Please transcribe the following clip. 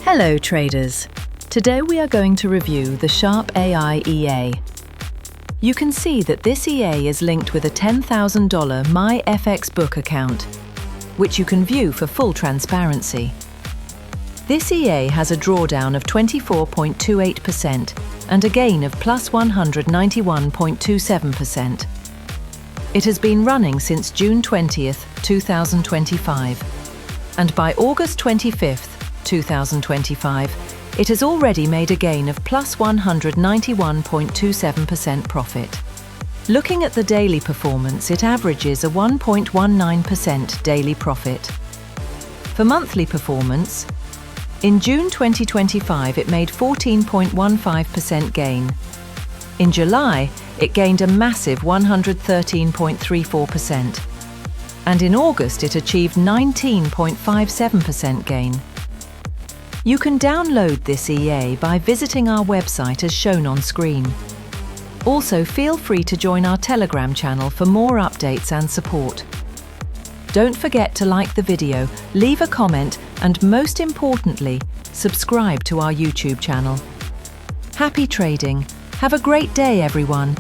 Hello traders! Today we are going to review the Sharp AI EA. You can see that this EA is linked with a $10,000 MyFXBook account, which you can view for full transparency. This EA has a drawdown of 24.28% and a gain of plus 191.27%. It has been running since June 20th, 2025, and by August 25th, 2025, it has already made a gain of plus 191.27% profit. Looking at the daily performance, it averages a 1.19% daily profit. For monthly performance, in June 2025 it made 14.15% gain. In July, it gained a massive 113.34%. And in August it achieved 19.57% gain. You can download this EA by visiting our website as shown on screen. Also, feel free to join our Telegram channel for more updates and support. Don't forget to like the video, leave a comment, and most importantly, subscribe to our YouTube channel. Happy trading! Have a great day, everyone!